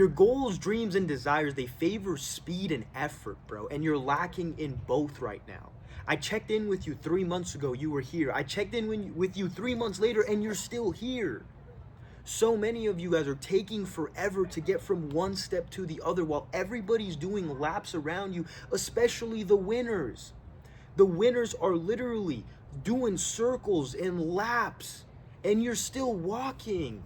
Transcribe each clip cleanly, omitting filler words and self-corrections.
Your goals, dreams, and desires, they favor speed and effort, bro. And you're lacking in both right now. I checked in with you 3 months ago, you were here. I checked in with you 3 months later, and you're still here. So many of you guys are taking forever to get from one step to the other while everybody's doing laps around you, especially the winners. The winners are literally doing circles and laps, and you're still walking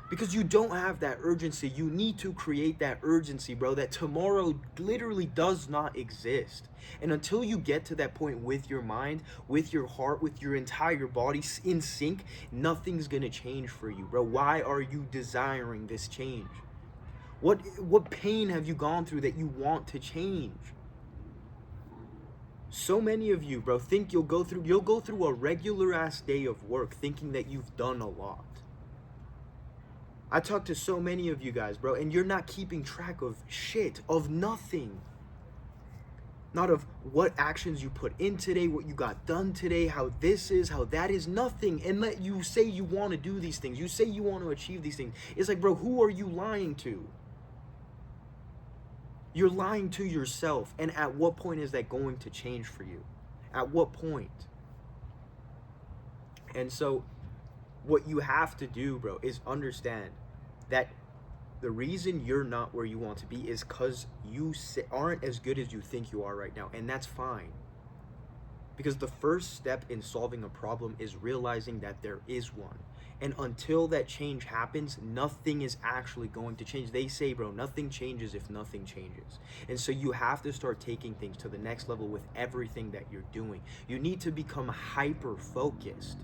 because you don't have that urgency. You need to create that urgency, bro, that tomorrow literally does not exist. And until you get to that point with your mind, with your heart, with your entire body in sync, nothing's gonna change for you, bro. Why are you desiring this change? What pain have you gone through that you want to change? So many of you, bro, think you'll go through a regular ass day of work thinking that you've done a lot. I talk to so many of you guys, bro, and you're not keeping track of shit, of nothing. Not of what actions you put in today, what you got done today, how this is, how that is, nothing. And let you say you want to do these things. You say you want to achieve these things. It's like, bro, who are you lying to? You're lying to yourself. And at what point is that going to change for you? At what point? And so what you have to do, bro, is understand that the reason you're not where you want to be is because you aren't as good as you think you are right now. And that's fine. Because the first step in solving a problem is realizing that there is one. And until that change happens, nothing is actually going to change. They say, bro, nothing changes if nothing changes. And so you have to start taking things to the next level with everything that you're doing. You need to become hyper focused.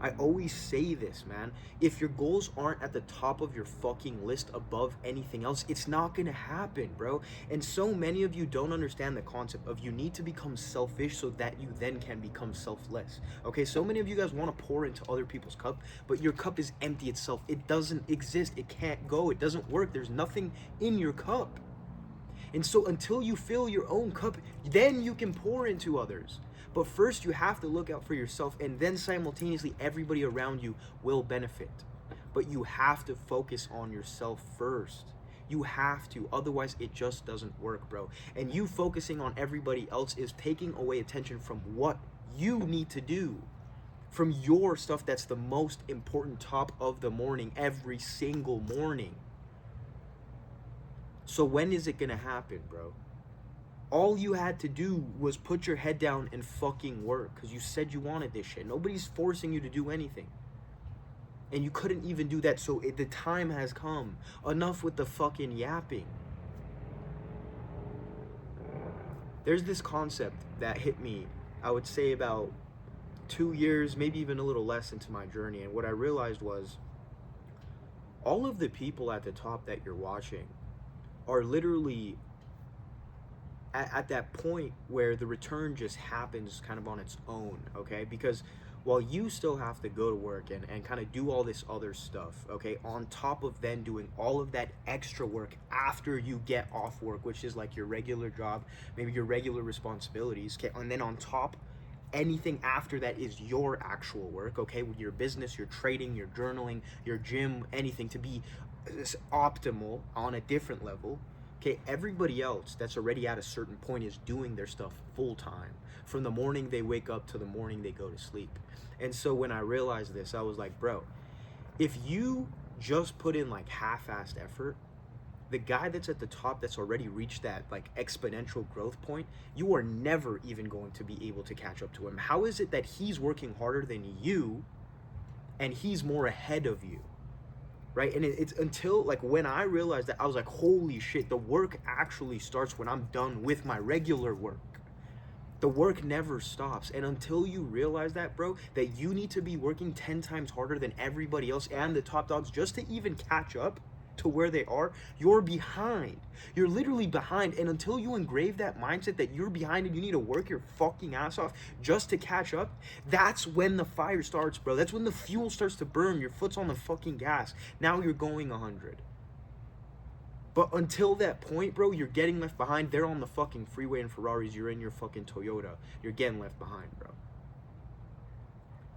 I always say this, man. If your goals aren't at the top of your fucking list above anything else, it's not gonna happen, bro. And so many of you don't understand the concept of you need to become selfish so that you then can become selfless. Okay, so many of you guys want to pour into other people's cup, but your cup is empty itself. It doesn't exist. It can't go. It doesn't work. There's nothing in your cup. And so until you fill your own cup, then you can pour into others. But first you have to look out for yourself, and then simultaneously everybody around you will benefit. But you have to focus on yourself first. You have to, otherwise it just doesn't work, bro. And you focusing on everybody else is taking away attention from what you need to do, from your stuff that's the most important top of the morning, every single morning. So when is it gonna happen, bro? All you had to do was put your head down and fucking work, because you said you wanted this shit. Nobody's forcing you to do anything. And you couldn't even do that, so the time has come. Enough with the fucking yapping. There's this concept that hit me, I would say about 2 years, maybe even a little less into my journey. And what I realized was, all of the people at the top that you're watching are literally at that point where the return just happens kind of on its own, okay? Because while you still have to go to work and kind of do all this other stuff, okay, on top of then doing all of that extra work after you get off work, which is like your regular job, maybe your regular responsibilities, okay, and then on top, anything after that is your actual work, okay, with your business, your trading, your journaling, your gym, anything to be optimal on a different level. Okay, everybody else that's already at a certain point is doing their stuff full time. From the morning they wake up to the morning they go to sleep. And so when I realized this, I was like, bro, if you just put in like half-assed effort, the guy that's at the top that's already reached that like exponential growth point, you are never even going to be able to catch up to him. How is it that he's working harder than you and he's more ahead of you? Right? And it's until like when I realized that, I was like, holy shit, the work actually starts when I'm done with my regular work. The work never stops. And until you realize that, bro, that you need to be working 10 times harder than everybody else and the top dogs just to even catch up to where they are, you're behind. You're literally behind. And until you engrave that mindset that you're behind and you need to work your fucking ass off just to catch up, that's when the fire starts, bro. That's when the fuel starts to burn. Your foot's on the fucking gas. Now you're going 100. But until that point, bro, you're getting left behind. They're on the fucking freeway in Ferraris. You're in your fucking Toyota. You're getting left behind, bro.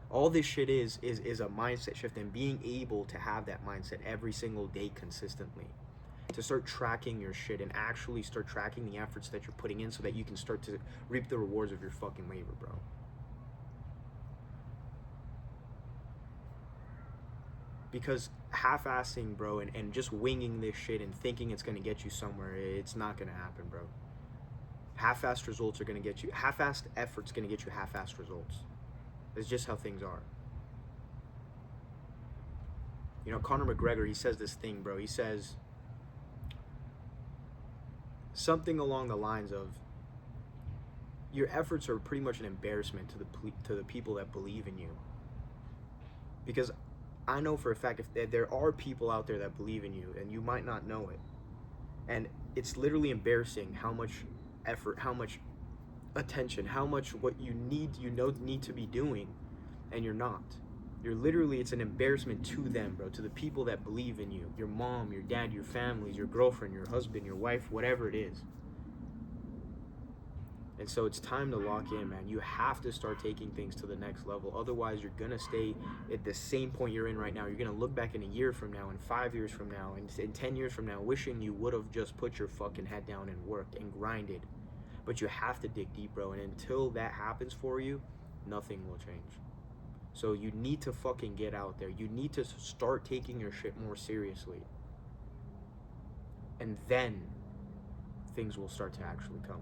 All this shit is a mindset shift, and being able to have that mindset every single day consistently. to start tracking your shit and actually start tracking the efforts that you're putting in so that you can start to reap the rewards of your fucking labor, bro. Because half-assing, bro, and just winging this shit and thinking it's gonna get you somewhere, it's not gonna happen, bro. Half-assed results are gonna get you, half-assed effort's gonna get you half-assed results. It's just how things are. You know, Conor McGregor, he says this thing, bro. He says something along the lines of, your efforts are pretty much an embarrassment to the people that believe in you. Because I know for a fact if there are people out there that believe in you, and you might not know it, and it's literally embarrassing how much effort, how much attention, how much what you need to be doing, and you're not. You're literally, it's an embarrassment to them, bro, to the people that believe in you, your mom, your dad, your families, your girlfriend, your husband, your wife, whatever it is. And so it's time to lock in, man. You have to start taking things to the next level. Otherwise, you're going to stay at the same point you're in right now. You're going to look back in a year from now, and 5 years from now, and in 10 years from now, wishing you would have just put your fucking head down and worked and grinded. But you have to dig deep, bro. And until that happens for you, nothing will change. So you need to fucking get out there. You need to start taking your shit more seriously. And then things will start to actually come.